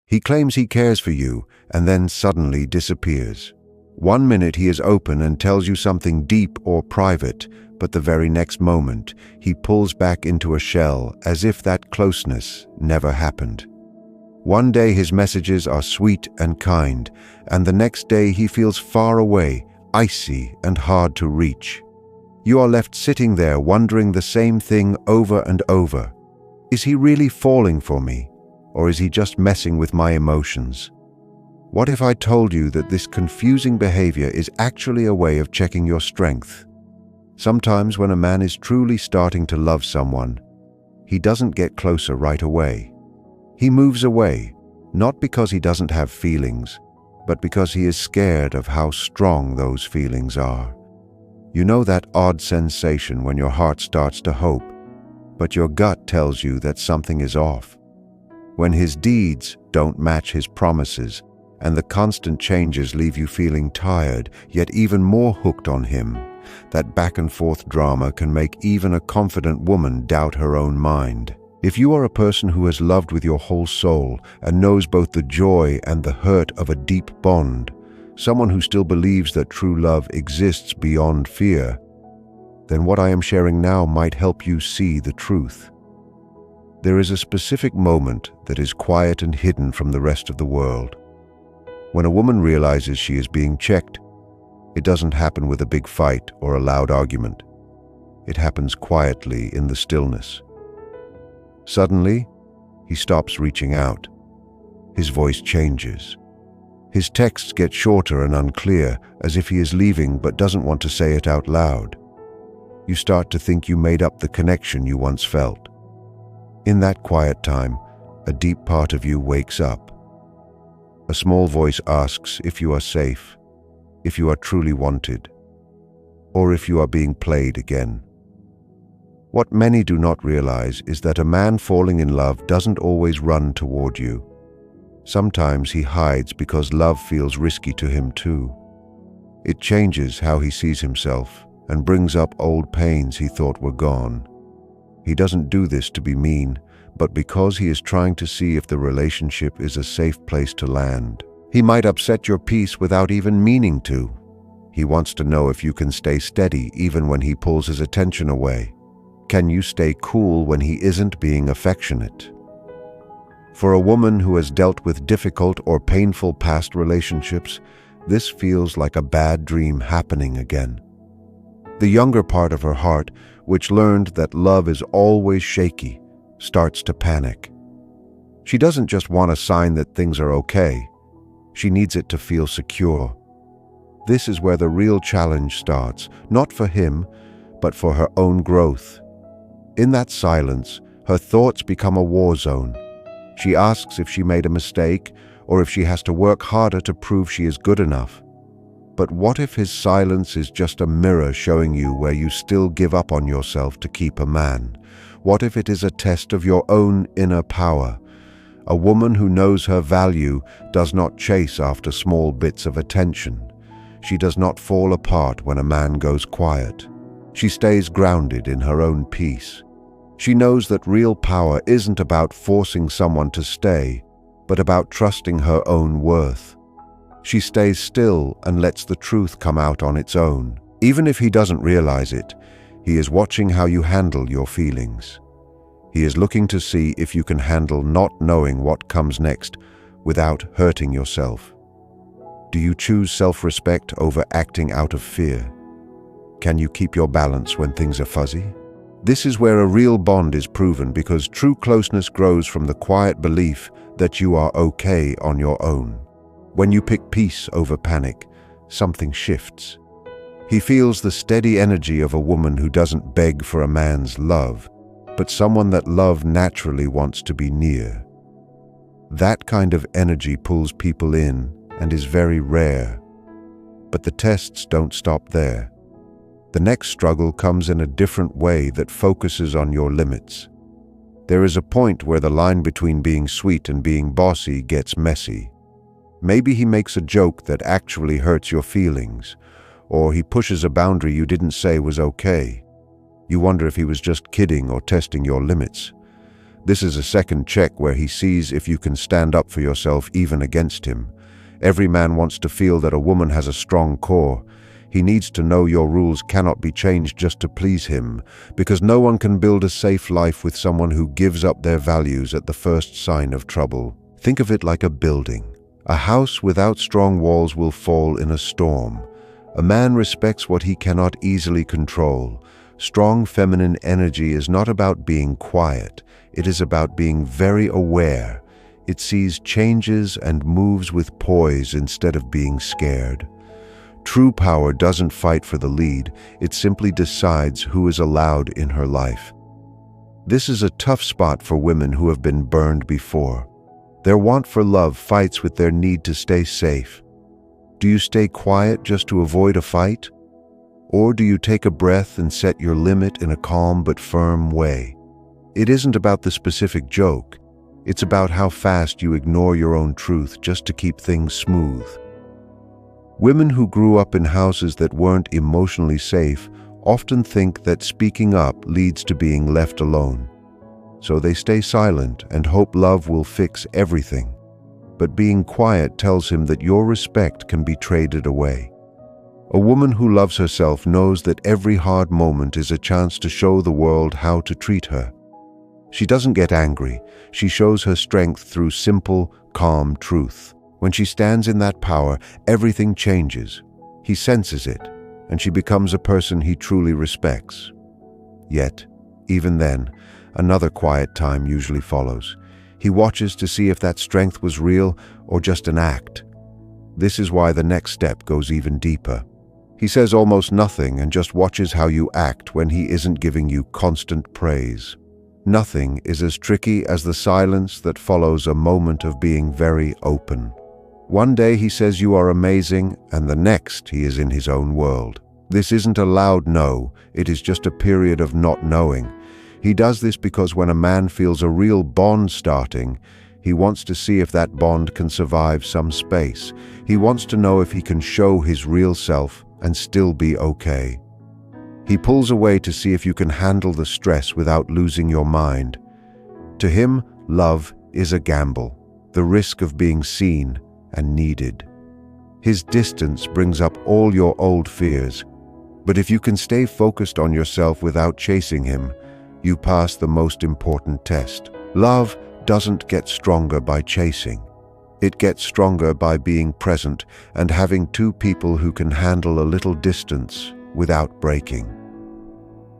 He claims he cares for you and then suddenly disappears. One minute he is open and tells you something deep or private, but the very next moment he pulls back into a shell as if that closeness never happened. One day his messages are sweet and kind, and the next day he feels far away, icy and hard to reach. You are left sitting there wondering the same thing over and over. Is he really falling for me, or is he just messing with my emotions? What if I told you that this confusing behavior is actually a way of checking your strength? Sometimes when a man is truly starting to love someone, he doesn't get closer right away. He moves away, not because he doesn't have feelings, but because he is scared of how strong those feelings are. You know that odd sensation when your heart starts to hope, but your gut tells you that something is off. When his deeds don't match his promises, and the constant changes leave you feeling tired, yet even more hooked on him, that back-and-forth drama can make even a confident woman doubt her own mind. If you are a person who has loved with your whole soul and knows both the joy and the hurt of a deep bond, someone who still believes that true love exists beyond fear, then what I am sharing now might help you see the truth. There is a specific moment that is quiet and hidden from the rest of the world. When a woman realizes she is being checked, it doesn't happen with a big fight or a loud argument. It happens quietly in the stillness. Suddenly, he stops reaching out. His voice changes. His texts get shorter and unclear, as if he is leaving but doesn't want to say it out loud. You start to think you made up the connection you once felt. In that quiet time, a deep part of you wakes up. A small voice asks if you are safe, if you are truly wanted, or if you are being played again. What many do not realize is that a man falling in love doesn't always run toward you. Sometimes he hides because love feels risky to him too. It changes how he sees himself and brings up old pains he thought were gone. He doesn't do this to be mean, but because he is trying to see if the relationship is a safe place to land. He might upset your peace without even meaning to. He wants to know if you can stay steady even when he pulls his attention away. Can you stay cool when he isn't being affectionate? For a woman who has dealt with difficult or painful past relationships, this feels like a bad dream happening again. The younger part of her heart, which learned that love is always shaky, starts to panic. She doesn't just want a sign that things are okay. She needs it to feel secure. This is where the real challenge starts, not for him, but for her own growth. In that silence, her thoughts become a war zone. She asks if she made a mistake or if she has to work harder to prove she is good enough. But what if his silence is just a mirror showing you where you still give up on yourself to keep a man? What if it is a test of your own inner power? A woman who knows her value does not chase after small bits of attention. She does not fall apart when a man goes quiet. She stays grounded in her own peace. She knows that real power isn't about forcing someone to stay, but about trusting her own worth. She stays still and lets the truth come out on its own. Even if he doesn't realize it, he is watching how you handle your feelings. He is looking to see if you can handle not knowing what comes next without hurting yourself. Do you choose self-respect over acting out of fear? Can you keep your balance when things are fuzzy? This is where a real bond is proven, because true closeness grows from the quiet belief that you are okay on your own. When you pick peace over panic, something shifts. He feels the steady energy of a woman who doesn't beg for a man's love, but someone that love naturally wants to be near. That kind of energy pulls people in and is very rare. But the tests don't stop there. The next struggle comes in a different way that focuses on your limits. There is a point where the line between being sweet and being bossy gets messy. Maybe he makes a joke that actually hurts your feelings, or he pushes a boundary you didn't say was okay. You wonder if he was just kidding or testing your limits. This is a second check where he sees if you can stand up for yourself even against him. Every man wants to feel that a woman has a strong core. He needs to know your rules cannot be changed just to please him, because no one can build a safe life with someone who gives up their values at the first sign of trouble. Think of it like a building. A house without strong walls will fall in a storm. A man respects what he cannot easily control. Strong feminine energy is not about being quiet. It is about being very aware. It sees changes and moves with poise instead of being scared. True power doesn't fight for the lead. It simply decides who is allowed in her life. This is a tough spot for women who have been burned before. Their want for love fights with their need to stay safe. Do you stay quiet just to avoid a fight? Or do you take a breath and set your limit in a calm but firm way? It isn't about the specific joke. It's about how fast you ignore your own truth just to keep things smooth. Women who grew up in houses that weren't emotionally safe often think that speaking up leads to being left alone. So they stay silent and hope love will fix everything. But being quiet tells him that your respect can be traded away. A woman who loves herself knows that every hard moment is a chance to show the world how to treat her. She doesn't get angry. She shows her strength through simple, calm truth. When she stands in that power, everything changes. He senses it, and she becomes a person he truly respects. Yet, even then, another quiet time usually follows. He watches to see if that strength was real or just an act. This is why the next step goes even deeper. He says almost nothing and just watches how you act when he isn't giving you constant praise. Nothing is as tricky as the silence that follows a moment of being very open. One day he says you are amazing, and the next he is in his own world. This isn't a loud no, it is just a period of not knowing. He does this because when a man feels a real bond starting, he wants to see if that bond can survive some space. He wants to know if he can show his real self and still be okay. He pulls away to see if you can handle the stress without losing your mind. To him, love is a gamble, the risk of being seen and needed. His distance brings up all your old fears, but if you can stay focused on yourself without chasing him, you pass the most important test. Love doesn't get stronger by chasing. It gets stronger by being present and having two people who can handle a little distance without breaking.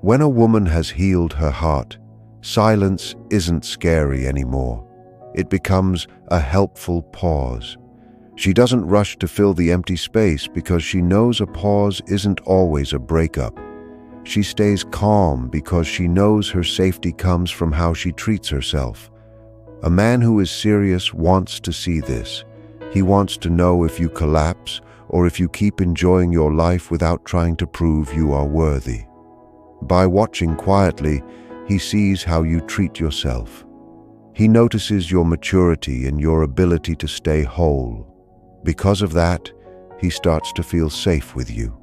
When a woman has healed her heart, silence isn't scary anymore. It becomes a helpful pause. She doesn't rush to fill the empty space because she knows a pause isn't always a breakup. She stays calm because she knows her safety comes from how she treats herself. A man who is serious wants to see this. He wants to know if you collapse or if you keep enjoying your life without trying to prove you are worthy. By watching quietly, he sees how you treat yourself. He notices your maturity and your ability to stay whole. Because of that, he starts to feel safe with you.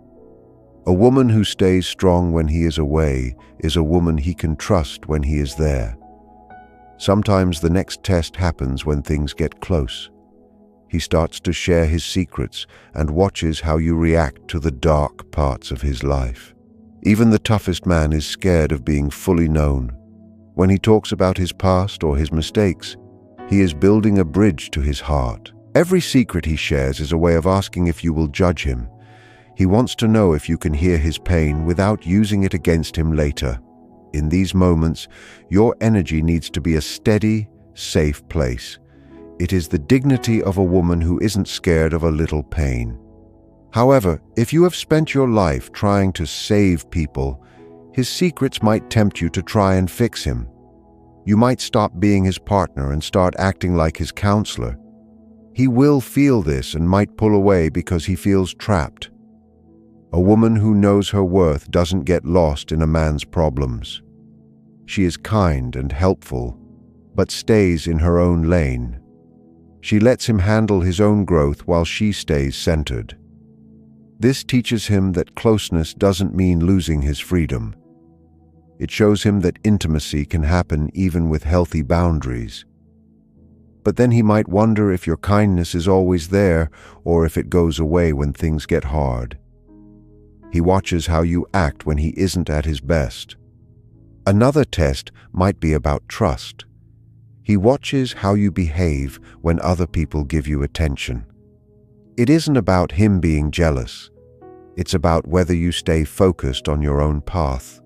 A woman who stays strong when he is away is a woman he can trust when he is there. Sometimes the next test happens when things get close. He starts to share his secrets and watches how you react to the dark parts of his life. Even the toughest man is scared of being fully known. When he talks about his past or his mistakes, he is building a bridge to his heart. Every secret he shares is a way of asking if you will judge him. He wants to know if you can hear his pain without using it against him later. In these moments, your energy needs to be a steady, safe place. It is the dignity of a woman who isn't scared of a little pain. However, if you have spent your life trying to save people, his secrets might tempt you to try and fix him. You might stop being his partner and start acting like his counselor. He will feel this and might pull away because he feels trapped. A woman who knows her worth doesn't get lost in a man's problems. She is kind and helpful, but stays in her own lane. She lets him handle his own growth while she stays centered. This teaches him that closeness doesn't mean losing his freedom. It shows him that intimacy can happen even with healthy boundaries. But then he might wonder if your kindness is always there or if it goes away when things get hard. He watches how you act when he isn't at his best. Another test might be about trust. He watches how you behave when other people give you attention. It isn't about him being jealous. It's about whether you stay focused on your own path.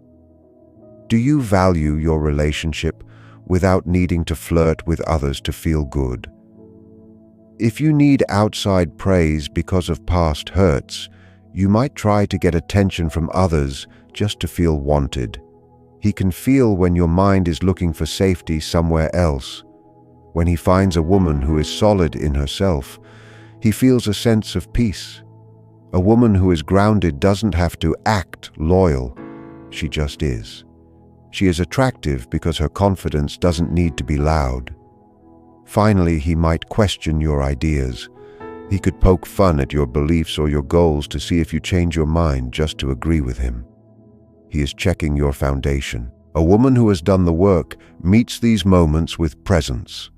Do you value your relationship without needing to flirt with others to feel good? If you need outside praise because of past hurts, you might try to get attention from others just to feel wanted. He can feel when your mind is looking for safety somewhere else. When he finds a woman who is solid in herself, he feels a sense of peace. A woman who is grounded doesn't have to act loyal. She just is. She is attractive because her confidence doesn't need to be loud. Finally, he might question your ideas. He could poke fun at your beliefs or your goals to see if you change your mind just to agree with him. He is checking your foundation. A woman who has done the work meets these moments with presence.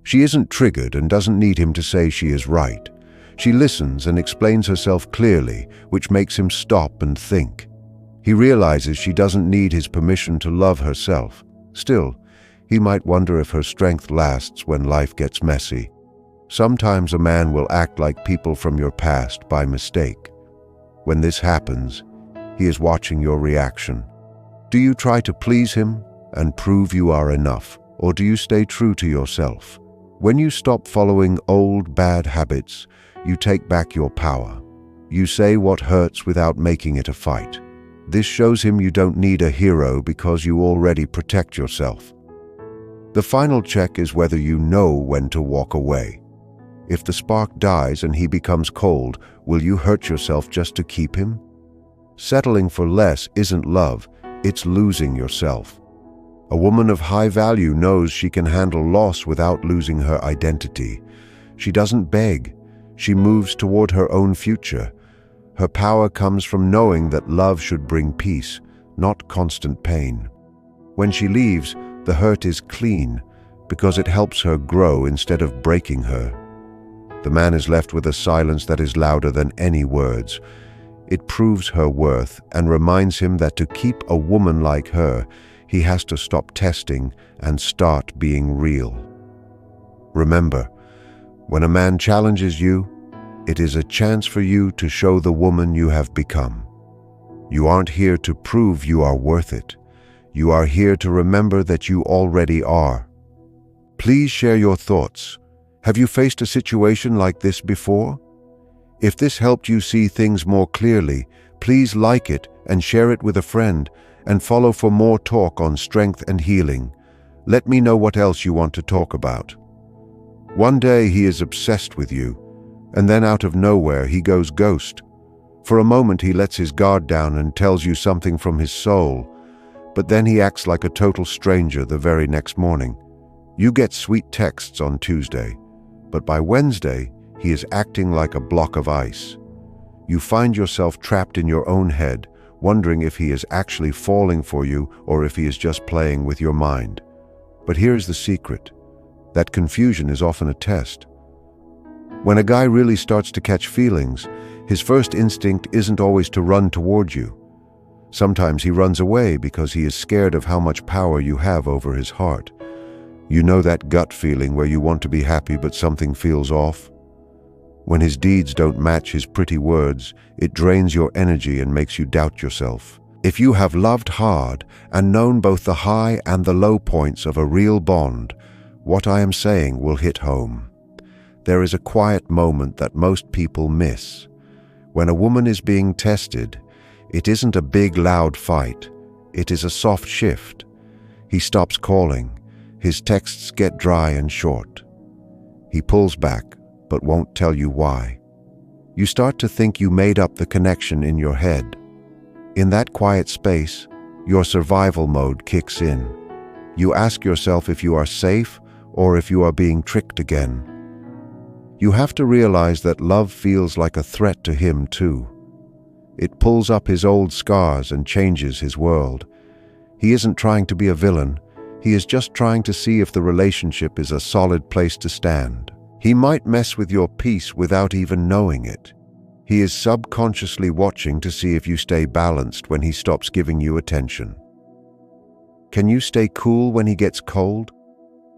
She isn't triggered and doesn't need him to say she is right. She listens and explains herself clearly, which makes him stop and think. He realizes she doesn't need his permission to love herself. Still, he might wonder if her strength lasts when life gets messy. Sometimes a man will act like people from your past by mistake. When this happens, he is watching your reaction. Do you try to please him and prove you are enough, or do you stay true to yourself? When you stop following old bad habits, you take back your power. You say what hurts without making it a fight. This shows him you don't need a hero because you already protect yourself. The final check is whether you know when to walk away. If the spark dies and he becomes cold, will you hurt yourself just to keep him? Settling for less isn't love, it's losing yourself. A woman of high value knows she can handle loss without losing her identity. She doesn't beg. She moves toward her own future. Her power comes from knowing that love should bring peace, not constant pain. When she leaves, the hurt is clean because it helps her grow instead of breaking her. The man is left with a silence that is louder than any words. It proves her worth and reminds him that to keep a woman like her, he has to stop testing and start being real. Remember, when a man challenges you, it is a chance for you to show the woman you have become. You aren't here to prove you are worth it. You are here to remember that you already are. Please share your thoughts. Have you faced a situation like this before? If this helped you see things more clearly, please like it and share it with a friend, and follow for more talk on strength and healing. Let me know what else you want to talk about. One day he is obsessed with you, and then out of nowhere he goes ghost. For a moment he lets his guard down and tells you something from his soul, but then he acts like a total stranger the very next morning. You get sweet texts on Tuesday, but by Wednesday he is acting like a block of ice. You find yourself trapped in your own head, wondering if he is actually falling for you or if he is just playing with your mind. But here's the secret. That confusion is often a test. When a guy really starts to catch feelings, his first instinct isn't always to run toward you. Sometimes he runs away because he is scared of how much power you have over his heart. You know that gut feeling where you want to be happy but something feels off? When his deeds don't match his pretty words, it drains your energy and makes you doubt yourself. If you have loved hard and known both the high and the low points of a real bond, what I am saying will hit home. There is a quiet moment that most people miss. When a woman is being tested, it isn't a big, loud fight. It is a soft shift. He stops calling. His texts get dry and short. He pulls back, but won't tell you why. You start to think you made up the connection in your head. In that quiet space, your survival mode kicks in. You ask yourself if you are safe or if you are being tricked again. You have to realize that love feels like a threat to him too. It pulls up his old scars and changes his world. He isn't trying to be a villain. He is just trying to see if the relationship is a solid place to stand. He might mess with your peace without even knowing it. He is subconsciously watching to see if you stay balanced when he stops giving you attention. Can you stay cool when he gets cold?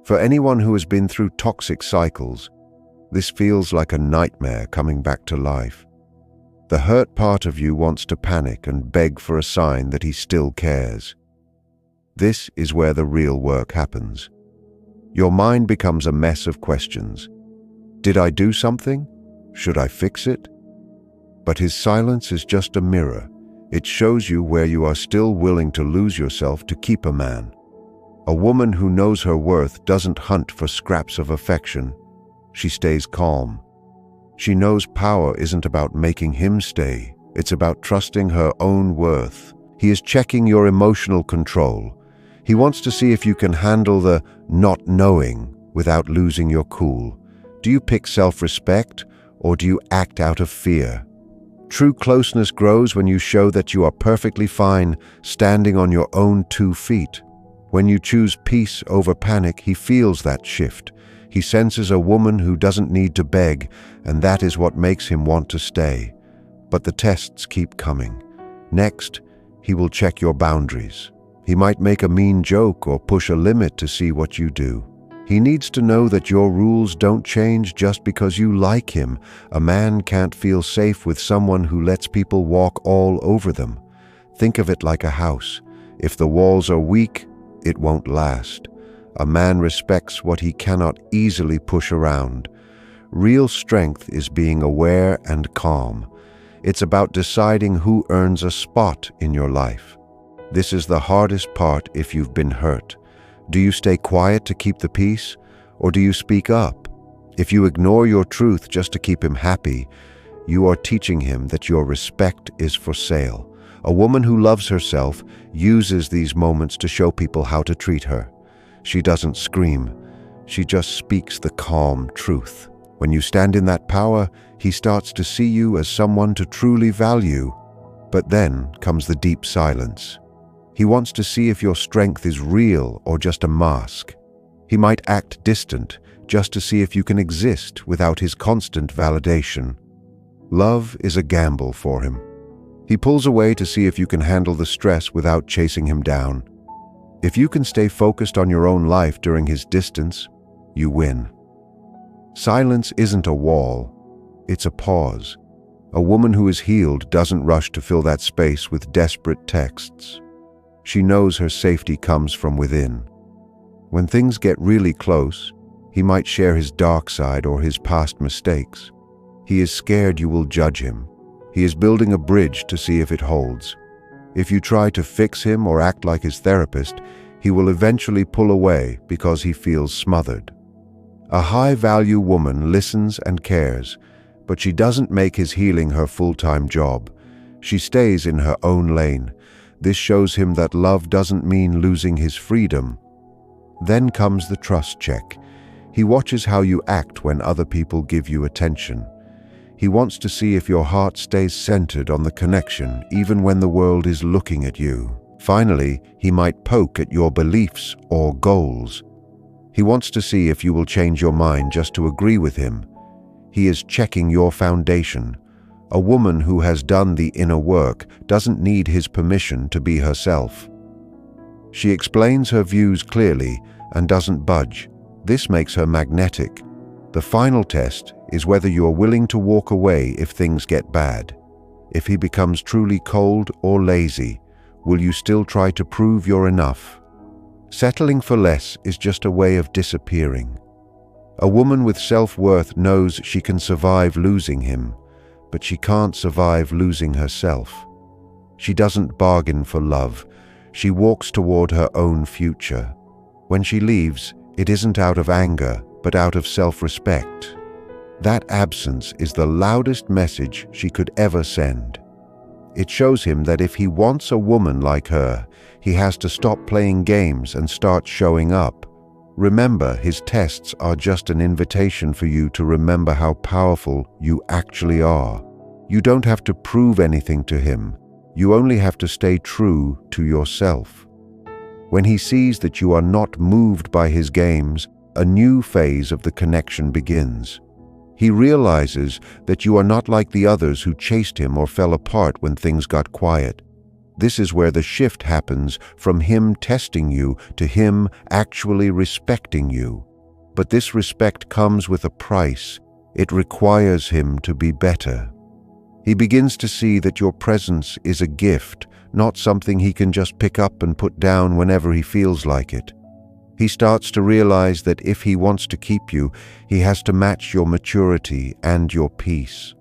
For anyone who has been through toxic cycles, this feels like a nightmare coming back to life. The hurt part of you wants to panic and beg for a sign that he still cares. This is where the real work happens. Your mind becomes a mess of questions. Did I do something? Should I fix it? But his silence is just a mirror. It shows you where you are still willing to lose yourself to keep a man. A woman who knows her worth doesn't hunt for scraps of affection. She stays calm. She knows power isn't about making him stay. It's about trusting her own worth. He is checking your emotional control. He wants to see if you can handle the not knowing without losing your cool. Do you pick self-respect or do you act out of fear? True closeness grows when you show that you are perfectly fine standing on your own 2 feet. When you choose peace over panic, he feels that shift. He senses a woman who doesn't need to beg, and that is what makes him want to stay. But the tests keep coming. Next, he will check your boundaries. He might make a mean joke or push a limit to see what you do. He needs to know that your rules don't change just because you like him. A man can't feel safe with someone who lets people walk all over them. Think of it like a house. If the walls are weak, it won't last. A man respects what he cannot easily push around. Real strength is being aware and calm. It's about deciding who earns a spot in your life. This is the hardest part if you've been hurt. Do you stay quiet to keep the peace, or do you speak up? If you ignore your truth just to keep him happy, you are teaching him that your respect is for sale. A woman who loves herself uses these moments to show people how to treat her. She doesn't scream. She just speaks the calm truth. When you stand in that power, he starts to see you as someone to truly value. But then comes the deep silence. He wants to see if your strength is real or just a mask. He might act distant just to see if you can exist without his constant validation. Love is a gamble for him. He pulls away to see if you can handle the stress without chasing him down. If you can stay focused on your own life during his distance, you win. Silence isn't a wall, it's a pause. A woman who is healed doesn't rush to fill that space with desperate texts. She knows her safety comes from within. When things get really close, he might share his dark side or his past mistakes. He is scared you will judge him. He is building a bridge to see if it holds. If you try to fix him or act like his therapist, he will eventually pull away because he feels smothered. A high-value woman listens and cares, but she doesn't make his healing her full-time job. She stays in her own lane. This shows him that love doesn't mean losing his freedom. Then comes the trust check. He watches how you act when other people give you attention. He wants to see if your heart stays centered on the connection, even when the world is looking at you. Finally, he might poke at your beliefs or goals. He wants to see if you will change your mind just to agree with him. He is checking your foundation. A woman who has done the inner work doesn't need his permission to be herself. She explains her views clearly and doesn't budge. This makes her magnetic. The final test is whether you are willing to walk away if things get bad. If he becomes truly cold or lazy, will you still try to prove you're enough? Settling for less is just a way of disappearing. A woman with self-worth knows she can survive losing him, but she can't survive losing herself. She doesn't bargain for love. She walks toward her own future. When she leaves, it isn't out of anger, but out of self-respect. That absence is the loudest message she could ever send. It shows him that if he wants a woman like her, he has to stop playing games and start showing up. Remember, his tests are just an invitation for you to remember how powerful you actually are. You don't have to prove anything to him. You only have to stay true to yourself. When he sees that you are not moved by his games, a new phase of the connection begins. He realizes that you are not like the others who chased him or fell apart when things got quiet. This is where the shift happens from him testing you to him actually respecting you. But this respect comes with a price. It requires him to be better. He begins to see that your presence is a gift, not something he can just pick up and put down whenever he feels like it. He starts to realize that if he wants to keep you, he has to match your maturity and your peace.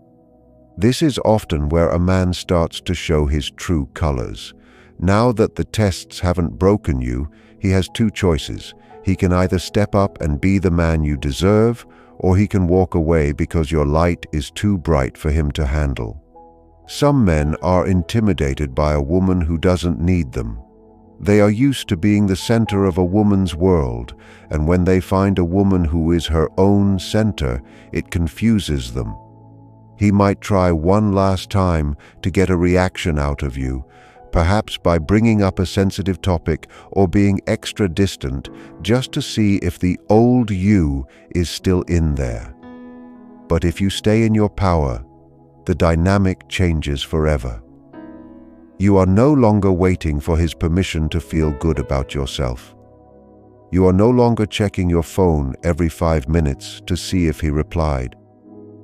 This is often where a man starts to show his true colors. Now that the tests haven't broken you, he has two choices. He can either step up and be the man you deserve, or he can walk away because your light is too bright for him to handle. Some men are intimidated by a woman who doesn't need them. They are used to being the center of a woman's world, and when they find a woman who is her own center, it confuses them. He might try one last time to get a reaction out of you, perhaps by bringing up a sensitive topic or being extra distant, just to see if the old you is still in there. But if you stay in your power, the dynamic changes forever. You are no longer waiting for his permission to feel good about yourself. You are no longer checking your phone every 5 minutes to see if he replied.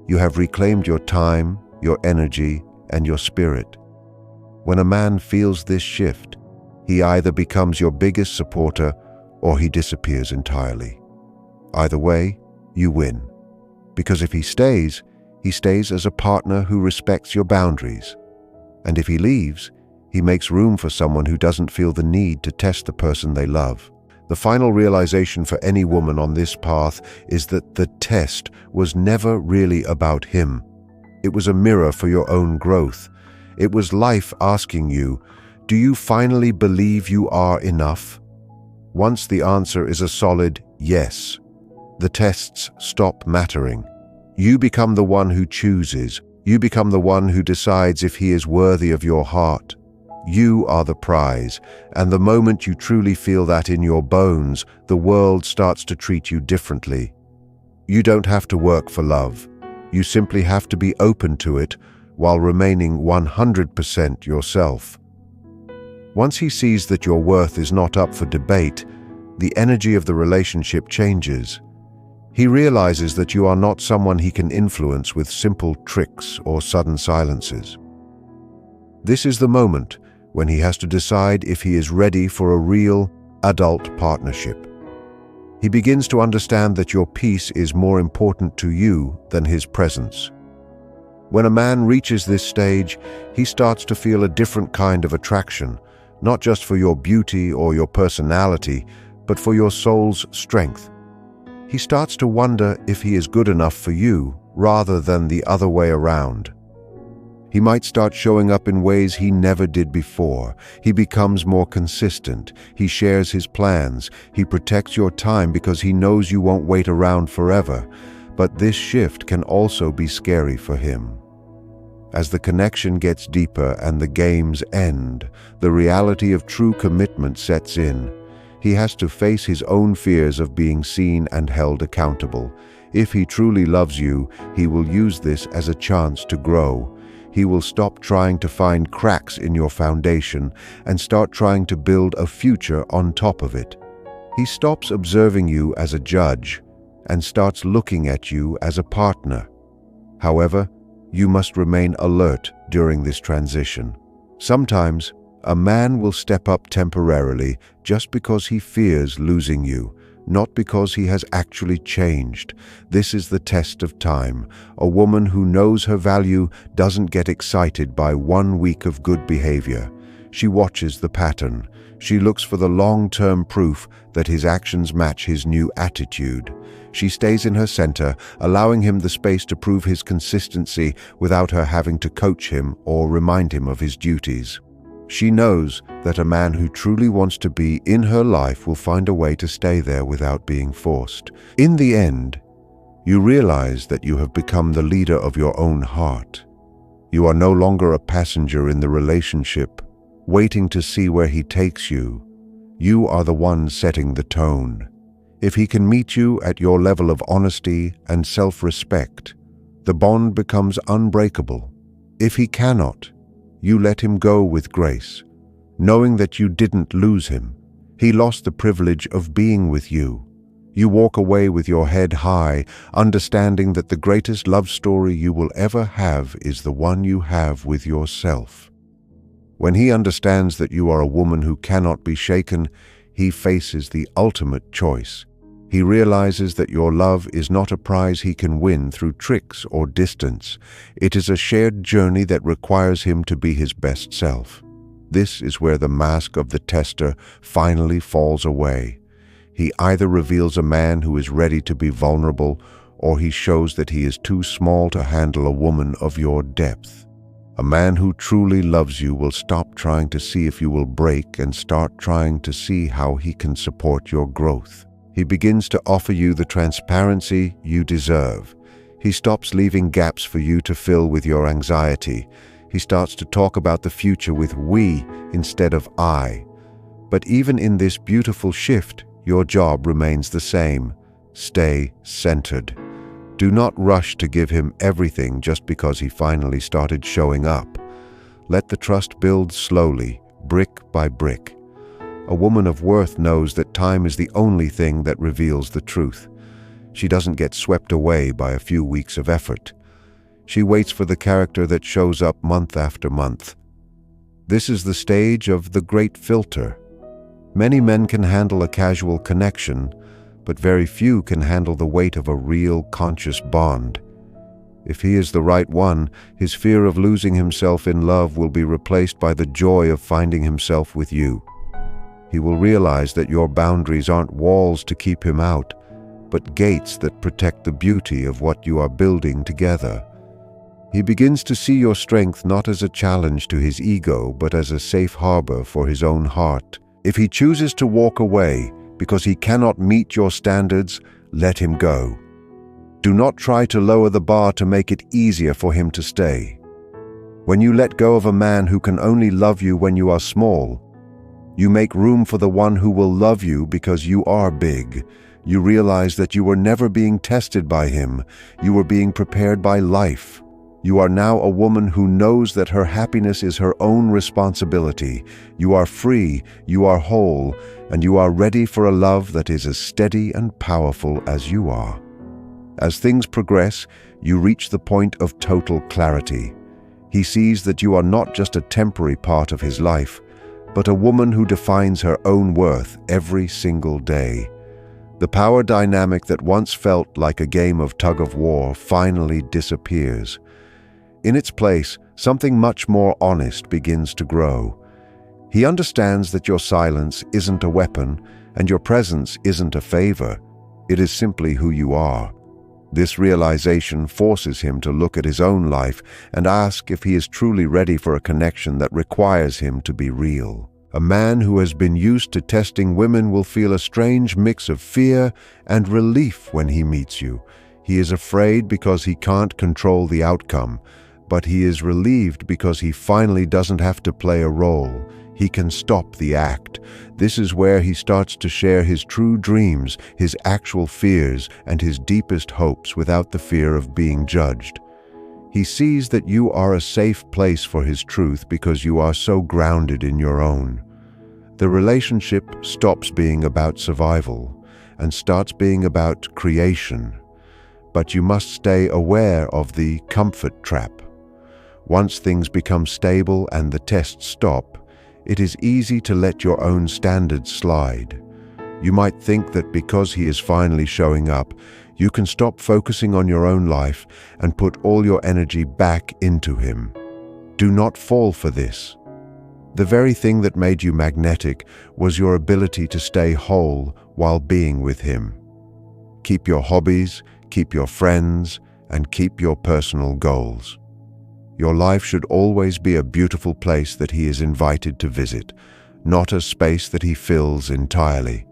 You have reclaimed your time, your energy, and your spirit. When a man feels this shift, he either becomes your biggest supporter or he disappears entirely. Either way, you win. Because if he stays as a partner who respects your boundaries. And if he leaves, he makes room for someone who doesn't feel the need to test the person they love. The final realization for any woman on this path is that the test was never really about him. It was a mirror for your own growth. It was life asking you, do you finally believe you are enough? Once the answer is a solid yes, the tests stop mattering. You become the one who chooses. You become the one who decides if he is worthy of your heart. You are the prize, and the moment you truly feel that in your bones, the world starts to treat you differently. You don't have to work for love. You simply have to be open to it while remaining 100% yourself. Once he sees that your worth is not up for debate, the energy of the relationship changes. He realizes that you are not someone he can influence with simple tricks or sudden silences. This is the moment when he has to decide if he is ready for a real, adult partnership. He begins to understand that your peace is more important to you than his presence. When a man reaches this stage, he starts to feel a different kind of attraction, not just for your beauty or your personality, but for your soul's strength. He starts to wonder if he is good enough for you rather than the other way around. He might start showing up in ways he never did before. He becomes more consistent. He shares his plans. He protects your time because he knows you won't wait around forever. But this shift can also be scary for him. As the connection gets deeper and the games end, the reality of true commitment sets in. He has to face his own fears of being seen and held accountable. If he truly loves you, he will use this as a chance to grow. He will stop trying to find cracks in your foundation and start trying to build a future on top of it. He stops observing you as a judge and starts looking at you as a partner. However, you must remain alert during this transition. Sometimes, a man will step up temporarily just because he fears losing you, not because he has actually changed. This is the test of time. A woman who knows her value doesn't get excited by 1 week of good behavior. She watches the pattern. She looks for the long-term proof that his actions match his new attitude. She stays in her center, allowing him the space to prove his consistency without her having to coach him or remind him of his duties. She knows that a man who truly wants to be in her life will find a way to stay there without being forced. In the end, you realize that you have become the leader of your own heart. You are no longer a passenger in the relationship, waiting to see where he takes you. You are the one setting the tone. If he can meet you at your level of honesty and self-respect, the bond becomes unbreakable. If he cannot, you let him go with grace, knowing that you didn't lose him. He lost the privilege of being with you. You walk away with your head high, understanding that the greatest love story you will ever have is the one you have with yourself. When he understands that you are a woman who cannot be shaken, he faces the ultimate choice. He realizes that your love is not a prize he can win through tricks or distance. It is a shared journey that requires him to be his best self. This is where the mask of the tester finally falls away. He either reveals a man who is ready to be vulnerable, or he shows that he is too small to handle a woman of your depth. A man who truly loves you will stop trying to see if you will break and start trying to see how he can support your growth. He begins to offer you the transparency you deserve. He stops leaving gaps for you to fill with your anxiety. He starts to talk about the future with we instead of I. But even in this beautiful shift, your job remains the same. Stay centered. Do not rush to give him everything just because he finally started showing up. Let the trust build slowly, brick by brick. A woman of worth knows that time is the only thing that reveals the truth. She doesn't get swept away by a few weeks of effort. She waits for the character that shows up month after month. This is the stage of the great filter. Many men can handle a casual connection, but very few can handle the weight of a real, conscious bond. If he is the right one, his fear of losing himself in love will be replaced by the joy of finding himself with you. He will realize that your boundaries aren't walls to keep him out, but gates that protect the beauty of what you are building together. He begins to see your strength not as a challenge to his ego, but as a safe harbor for his own heart. If he chooses to walk away because he cannot meet your standards, let him go. Do not try to lower the bar to make it easier for him to stay. When you let go of a man who can only love you when you are small, you make room for the one who will love you because you are big. You realize that you were never being tested by him. You were being prepared by life. You are now a woman who knows that her happiness is her own responsibility. You are free, you are whole, and you are ready for a love that is as steady and powerful as you are. As things progress, you reach the point of total clarity. He sees that you are not just a temporary part of his life, but a woman who defines her own worth every single day. The power dynamic that once felt like a game of tug-of-war finally disappears. In its place, something much more honest begins to grow. He understands that your silence isn't a weapon, and your presence isn't a favor. It is simply who you are. This realization forces him to look at his own life and ask if he is truly ready for a connection that requires him to be real. A man who has been used to testing women will feel a strange mix of fear and relief when he meets you. He is afraid because he can't control the outcome, but he is relieved because he finally doesn't have to play a role. He can stop the act. This is where he starts to share his true dreams, his actual fears, and his deepest hopes without the fear of being judged. He sees that you are a safe place for his truth because you are so grounded in your own. The relationship stops being about survival and starts being about creation. But you must stay aware of the comfort trap. Once things become stable and the tests stop, it is easy to let your own standards slide. You might think that because he is finally showing up, you can stop focusing on your own life and put all your energy back into him. Do not fall for this. The very thing that made you magnetic was your ability to stay whole while being with him. Keep your hobbies, keep your friends, and keep your personal goals. Your life should always be a beautiful place that he is invited to visit, not a space that he fills entirely.